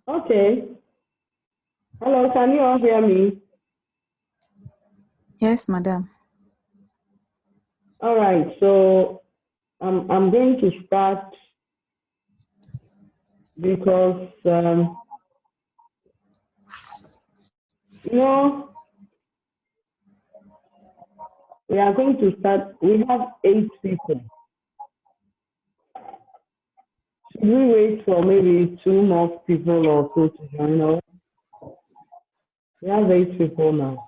Okay. Hello, can you all hear me? Yes, madam. All right, so I'm going to start because, we are going to start. We have 8 people. Should we wait for maybe 2 more people or so to join us? We have 8 people now.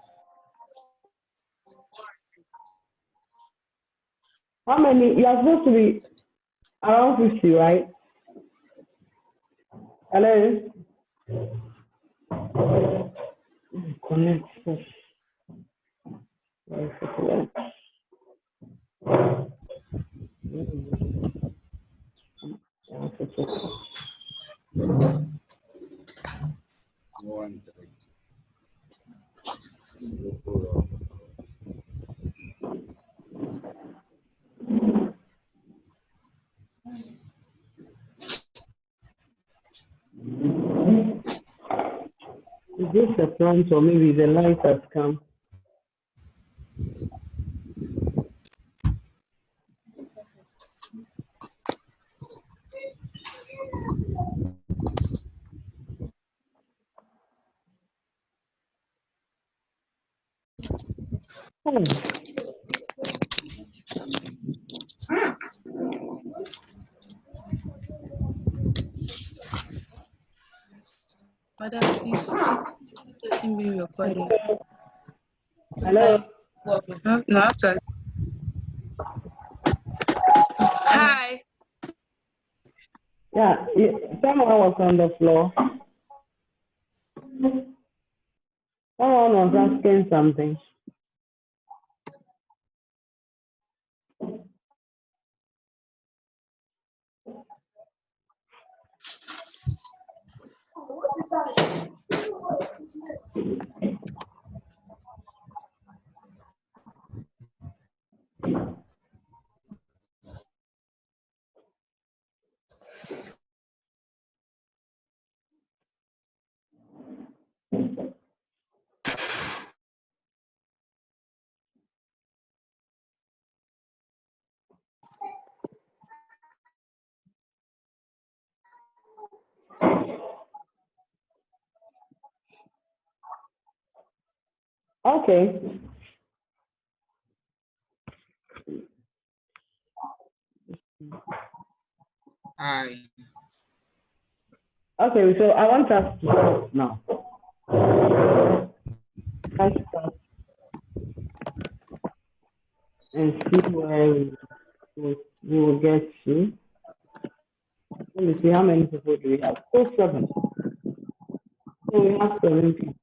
How many? You are supposed to be around 50, right? Hello? Connect first. Is this a plant or maybe the light has come? Madam, please, this session being recorded. Hello? No, after. Hi. Yeah, someone was on the floor. Someone was asking something. Okay. Hi. Okay, so I want us to start now. Let's start and see where we will get to. Let me see how many people do we have. Oh, 7. So we have 7 people.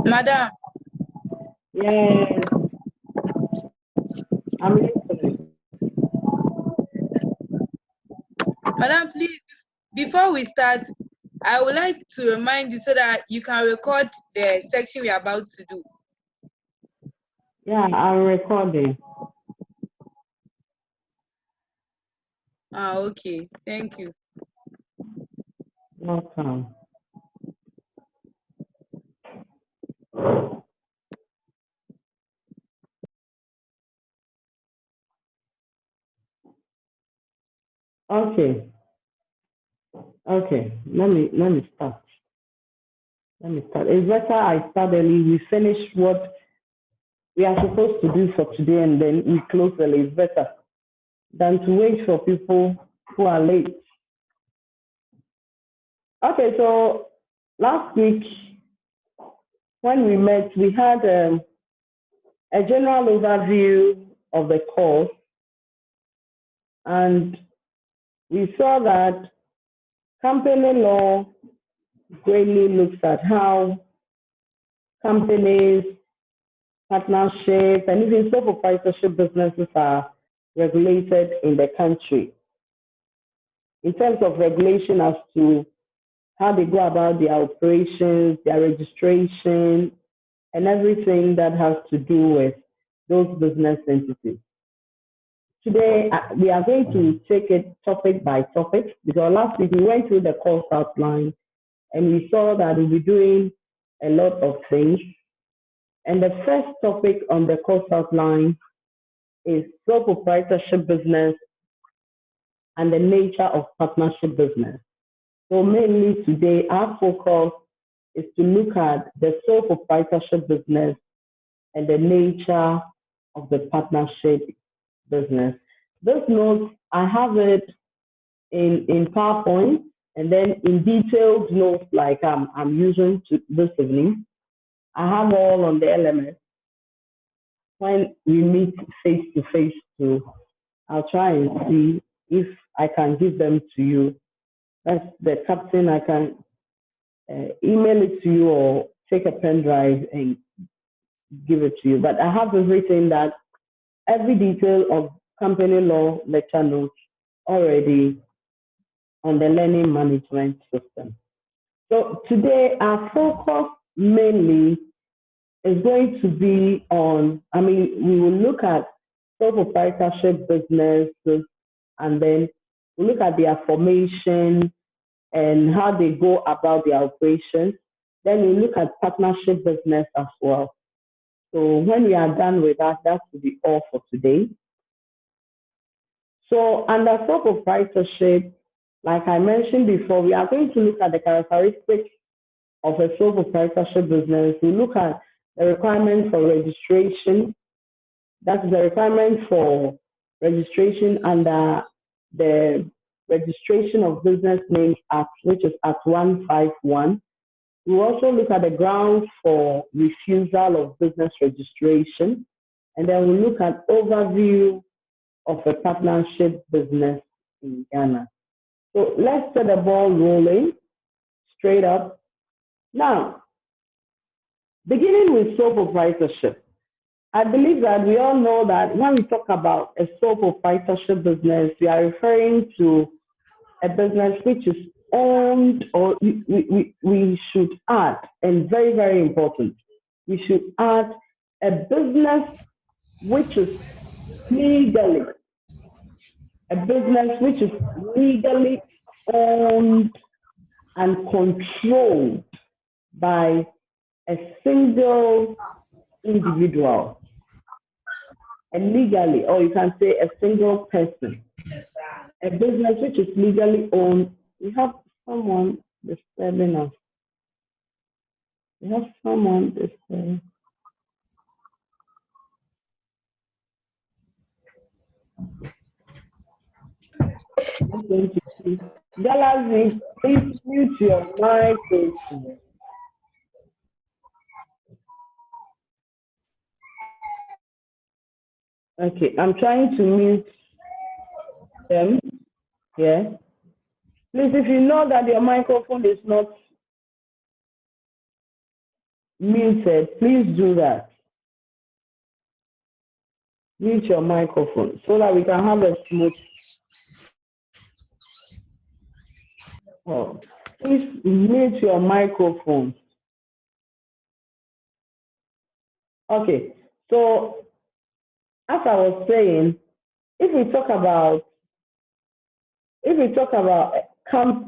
Madam. Yes. I'm listening. Madam, please, before we start, I would like to remind you so that you can record the section we are about to do. Yeah, I'm recording. Okay. Thank you. Welcome. Okay. Okay. Let me start. It's better I start early. We finish what we are supposed to do for today and then we close early. It's better than to wait for people who are late. Okay, so last week when we met, we had a general overview of the course, and we saw that company law greatly looks at how companies, partnership, and even sole proprietorship businesses are regulated in the country. In terms of regulation as to how they go about their operations, their registration, and everything that has to do with those business entities. today we are going to take it topic by topic, because last week we went through the course outline and we saw that we'll be doing a lot of things. And the first topic on the course outline is sole proprietorship business and the nature of partnership business. So mainly today, our focus is to look at the sole proprietorship business and the nature of the partnership business. This note, I have it in PowerPoint, and then in detailed notes like I'm using this evening. I have all on the LMS. When we meet face to face too, I'll try and see if I can give them to you. That's the captain. I can email it to you or take a pen drive and give it to you. But I have everything, that every detail of company law lecture notes already on the learning management system. So today our focus mainly is going to be on, we will look at sole proprietorship businesses, and then we'll look at their formation and how they go about their operations. Then we'll look at partnership business as well. So when we are done with that, that will be all for today. So under sole proprietorship, like I mentioned before, we are going to look at the characteristics of a sole proprietorship business. We look at the requirement for registration. That's the requirement for registration under the Registration of Business Names Act, which is Act 151. We also look at the grounds for refusal of business registration. And then we look at overview of a partnership business in Ghana. So let's set the ball rolling straight up. Now, beginning with sole proprietorship, I believe that we all know that when we talk about a sole proprietorship business, we are referring to a business which is owned, or we should add, and very, very important, we should add a business which is legally, owned and controlled by a single individual, and legally, or you can say a single person. A business which is legally owned. We have someone disturbing us. Galaxy, please mute your microphone. Okay, I'm trying to mute them. Yeah. Please, if you know that your microphone is not muted, please do that. Mute your microphone so that we can have a smooth. Oh, please mute your microphone. Okay, so as I was saying, if we talk about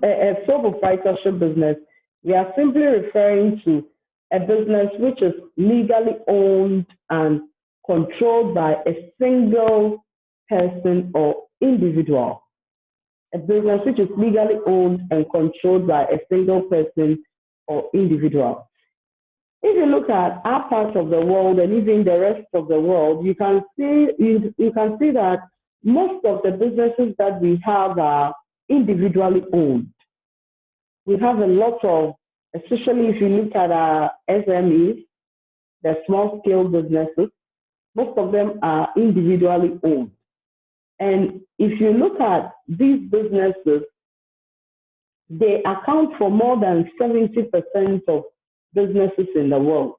a sole proprietorship business, we are simply referring to a business which is legally owned and controlled by a single person or individual. A business which is legally owned and controlled by a single person or individual. If you look at our part of the world and even the rest of the world, you can see that most of the businesses that we have are individually owned. We have a lot of, especially if you look at our SMEs, the small scale businesses, most of them are individually owned. And if you look at these businesses, they account for more than 70% of businesses in the world.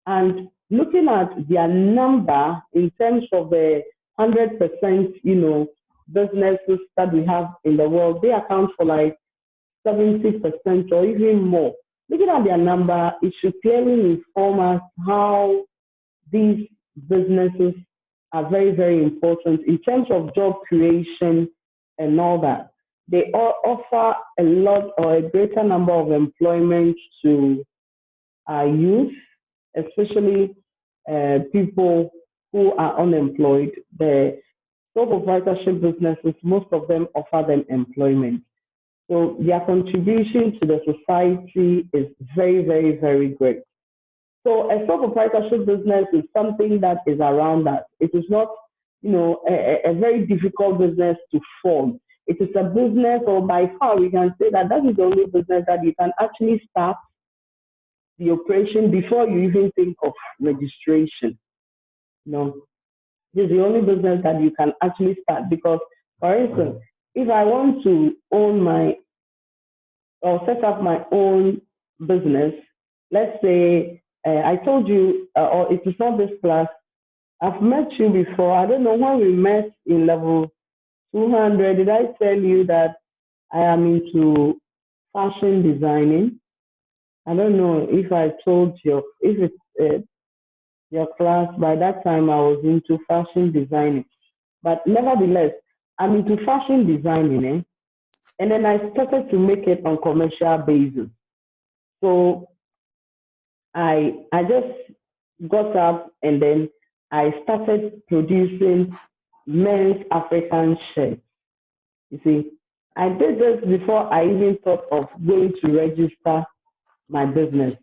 And looking at their number in terms of the 100%, businesses that we have in the world, they account for like 70% or even more. Looking at their number, it should clearly inform us how these businesses are very, very important in terms of job creation and all that. They all offer a lot or a greater number of employment to our youth, especially people who are unemployed. The sole proprietorship businesses, most of them offer them employment. So their contribution to the society is very, very, very great. So a sole proprietorship business is something that is around us. It is not, a very difficult business to form. It is a business, or by far we can say that that is the only business that you can actually start the operation before you even think of registration. No, this is the only business that you can actually start because, for instance, if I want to own or set up my own business, let's say I told you, or it is not this class, I've met you before. I don't know when we met in level 200. Did I tell you that I am into fashion designing? I don't know if I told you, if it's your class, by that time I was into fashion designing. But nevertheless, I'm into fashion designing, and then I started to make it on commercial basis. So I just got up and then I started producing men's African shirts. You see, I did this before I even thought of going to register my business.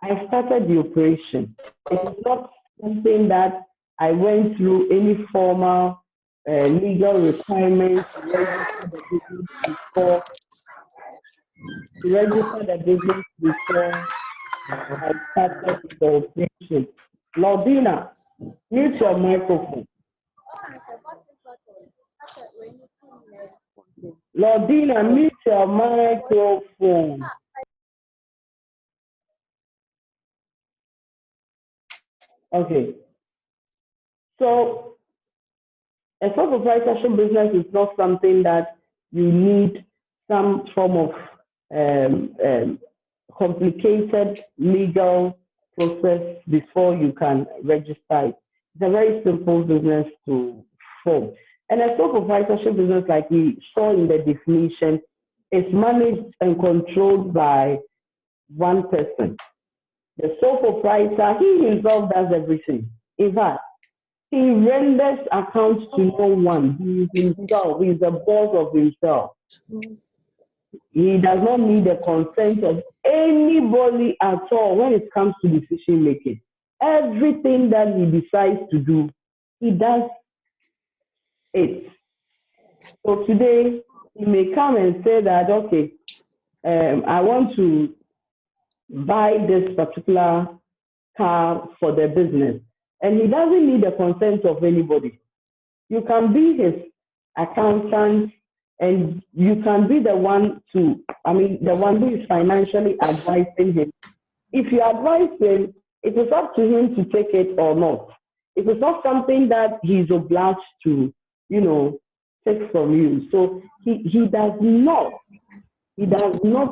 I started the operation. It is not something that I went through any formal legal requirements to register the business before. To register the business before I started the operation. Lordina, mute your microphone. Lordina, mute your microphone. Okay. So a sole proprietorship business is not something that you need some form of complicated legal process before you can register it. It's a very simple business to form. And a sole proprietorship business, like we saw in the definition, is managed and controlled by one person. The sole proprietor, he himself does everything. In fact, he renders accounts to no one. He is himself. He is the boss of himself. He does not need the consent of anybody at all when it comes to decision making. Everything that he decides to do, he does it. So today, he may come and say that, okay, I want to buy this particular car for the business. And he doesn't need the consent of anybody. You can be his accountant and you can be the one the one who is financially advising him. If you advise him, it is up to him to take it or not. It is not something that he's obliged to, take from you. So he does not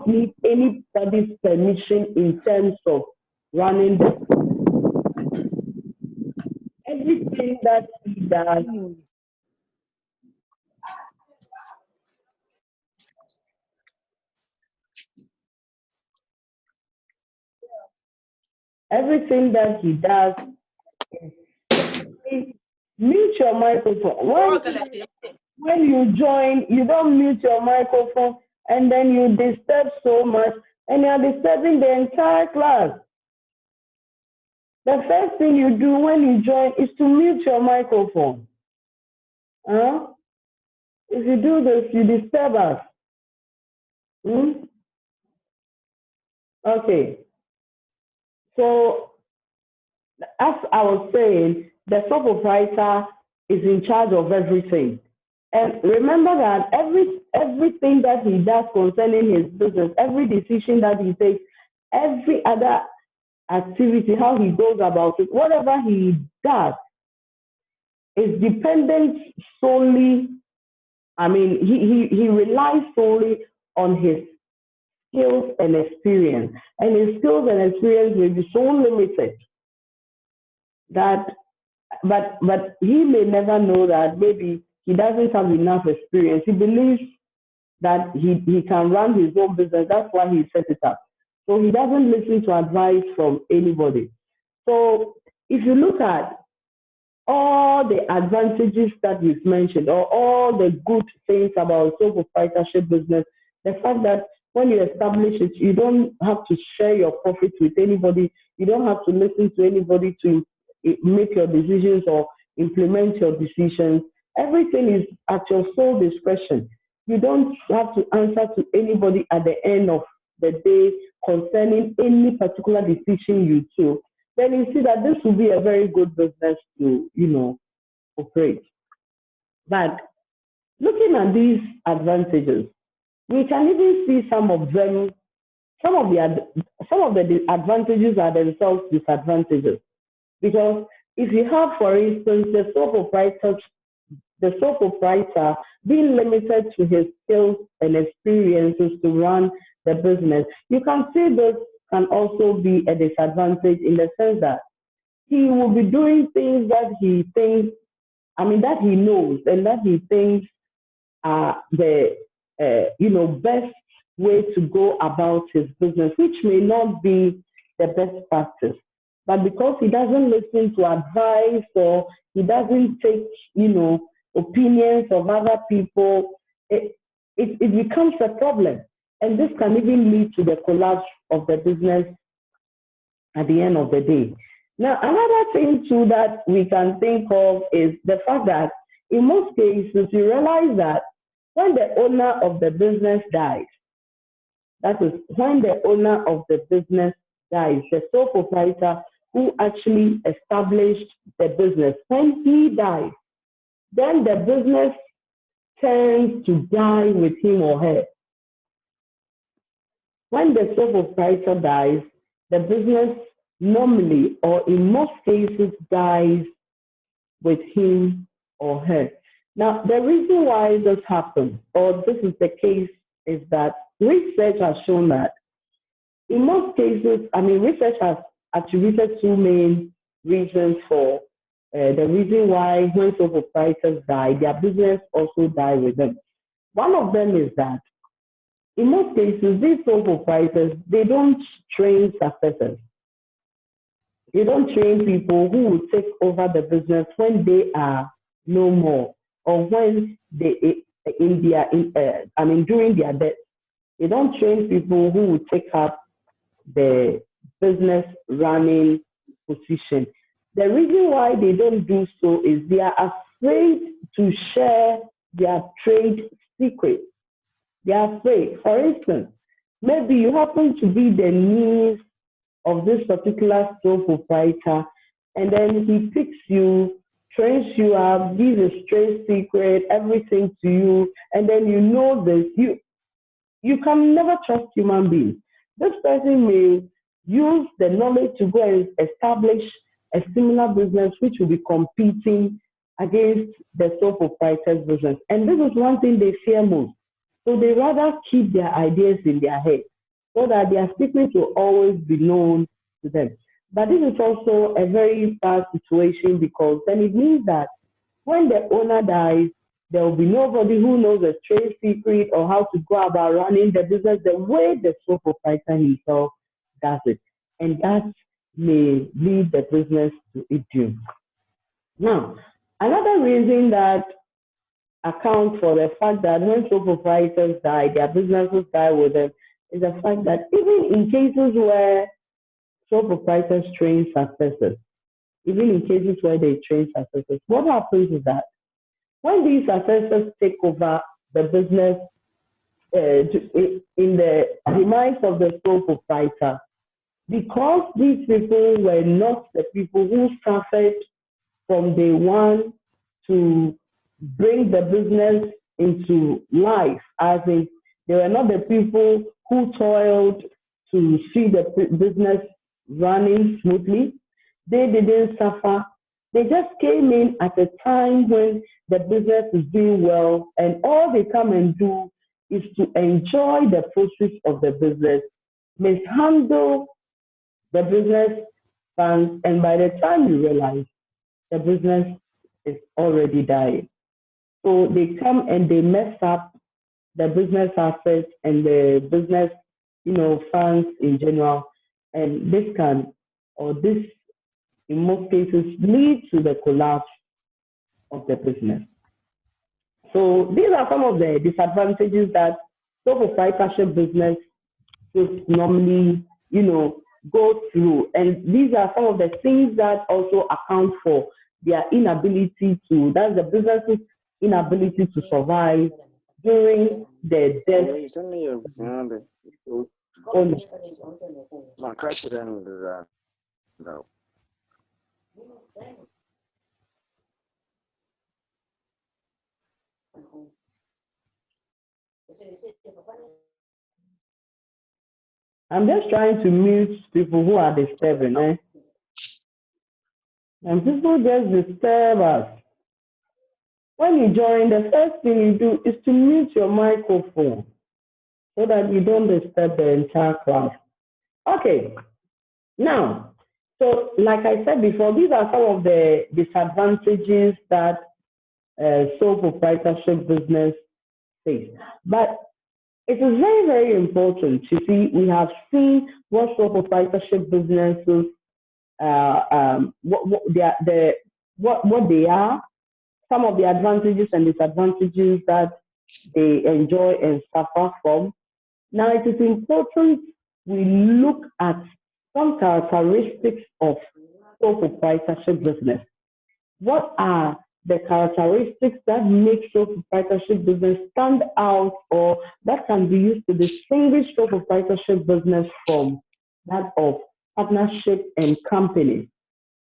need anybody's permission in terms of running the everything that he does. Everything that he does is mute your microphone. When you join, you don't mute your microphone and then you disturb so much and you're disturbing the entire class. The first thing you do when you join is to mute your microphone. If you do this, you disturb us. Okay. So, as I was saying, the sole proprietor is in charge of everything. And remember that everything that he does concerning his business, every decision that he takes, every other activity, how he goes about it, whatever he does is dependent solely, he relies solely on his skills and experience. And his skills and experience may be so limited that but he may never know that maybe he doesn't have enough experience. He believes that he can run his own business. That's why he set it up. So he doesn't listen to advice from anybody. So if you look at all the advantages that we've mentioned, or all the good things about sole proprietorship business, the fact that when you establish it, you don't have to share your profits with anybody. You don't have to listen to anybody to make your decisions or implement your decisions. Everything is at your sole discretion. You don't have to answer to anybody at the end of the day concerning any particular decision you took. Then you see that this will be a very good business to, operate. But looking at these advantages, we can even see some of them. Some of the advantages are themselves disadvantages, because if you have, for instance, the sole proprietor being limited to his skills and experiences to run the business, you can see this can also be a disadvantage in the sense that he will be doing things that he thinks, that he knows and that he thinks are the best way to go about his business, which may not be the best practice. But because he doesn't listen to advice, or he doesn't take opinions of other people, it becomes a problem, and this can even lead to the collapse of the business at the end of the day. Now, another thing too that we can think of is the fact that in most cases you realize that when the owner of the business dies, that is, when the owner of the business dies, the sole proprietor who actually established the business, when he dies, then the business tends to die with him or her. When the sole proprietor dies, the business normally, or in most cases, dies with him or her. Now, the reason why this happens, or this is the case, is that research has shown that in most cases, research has attributed two main reasons for the reason why when sole proprietors die, their business also die with them. One of them is that in most cases, these sole proprietors, they don't train successors. They don't train people who will take over the business when they are no more, or when they during their death. They don't train people who will take up the business running position. The reason why they don't do so is they are afraid to share their trade secrets. They are afraid. For instance, maybe you happen to be the niece of this particular sole proprietor, and then he picks you, trains you up, gives a trade secret, everything to you, and then you know this. You can never trust human beings. This person may use the knowledge to go and establish a similar business which will be competing against the sole proprietor's business. And this is one thing they fear most. So they rather keep their ideas in their head so that their secrets will always be known to them. But this is also a very bad situation, because then it means that when the owner dies, there will be nobody who knows the trade secret or how to go about running the business the way the sole proprietor himself does it. And that may lead the business to its doom. Now, another reason that accounts for the fact that when sole proprietors die, their businesses die with them, is the fact that even in cases where sole proprietors train successors, what happens is that when these successors take over the business in the demise of the sole proprietor, because these people were not the people who suffered from day one to bring the business into life, as in they were not the people who toiled to see the business running smoothly. They didn't suffer. They just came in at a time when the business is doing well, and all they come and do is to enjoy the proceeds of the business, mishandle the business funds, and by the time you realize, the business is already dying. So they come and they mess up the business assets and the business, funds in general. And this in most cases, lead to the collapse of the business. So these are some of the disadvantages that sole proprietorship business normally, go through. And these are some of the things that also account for their inability that's the business's inability to survive during the death. I'm just trying to mute people who are disturbing, and people just disturb us. When you join, the first thing you do is to mute your microphone so that you don't disturb the entire class. Okay, now, so like I said before, these are some of the disadvantages that sole proprietorship business face. But it is very, very important. You see, we have seen what sole proprietorship businesses, what they are, some of the advantages and disadvantages that they enjoy and suffer from. Now, it is important we look at some characteristics of sole proprietorship business. What are the characteristics that make sole proprietorship business stand out, or that can be used to distinguish sole proprietorship business from that of partnership and companies?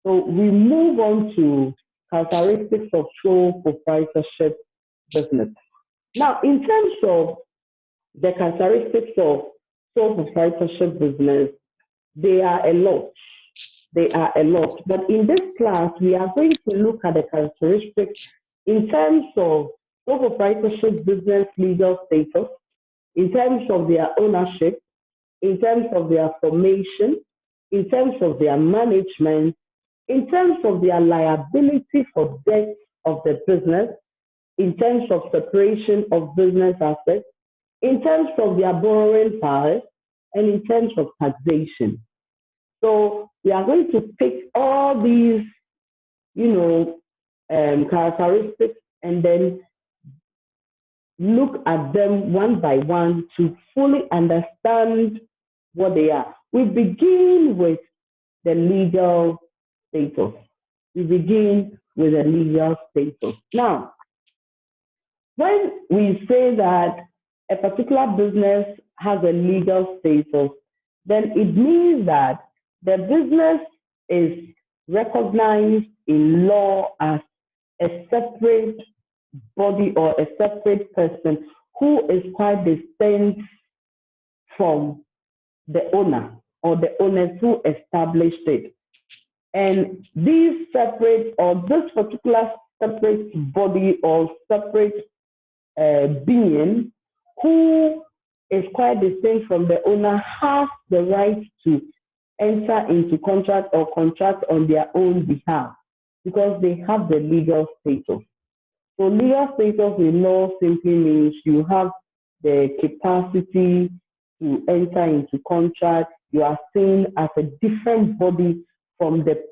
So we move on to characteristics of sole proprietorship business. Now, in terms of the characteristics of sole proprietorship business, they are a lot. But in this class, we are going to look at the characteristics in terms of sole proprietorship business legal status, in terms of their ownership, in terms of their formation, in terms of their management, in terms of their liability for debts of the business, in terms of separation of business assets, in terms of their borrowing powers, and in terms of taxation. So we are going to pick all these, characteristics and then look at them one by one to fully understand what they are. We begin with the legal status. Now, when we say that a particular business has a legal status, then it means that the business is recognized in law as a separate body or a separate person who is quite distinct from the owner or the owners who established it. And this particular separate body or separate being who is quite distinct from the owner has the right to enter into contract or contract on their own behalf because they have the legal status. So legal status in law simply means you have the capacity to enter into contract. You are seen as a different body from the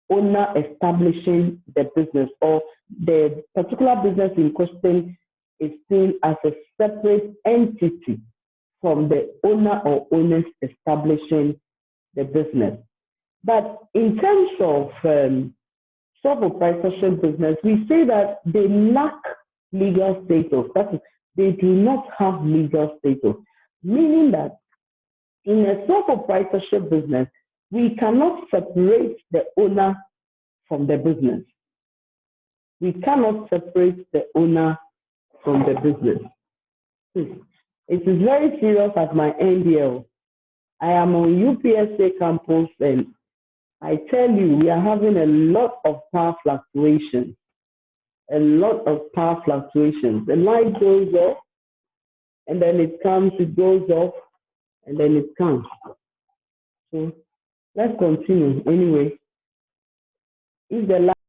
owner establishing the business, or the particular business in question is seen as a separate entity from the owner or owners establishing the business. But in terms of sole proprietorship business, we say that they lack legal status. That is, they do not have legal status, meaning that in a sole proprietorship business, we cannot separate the owner from the business. We cannot separate the owner from the business. It is very serious at my NDL. I am on UPSA campus and I tell you, we are having a lot of power fluctuations. The light goes off and then it comes, it goes off and then it comes. So let's continue anyway. If the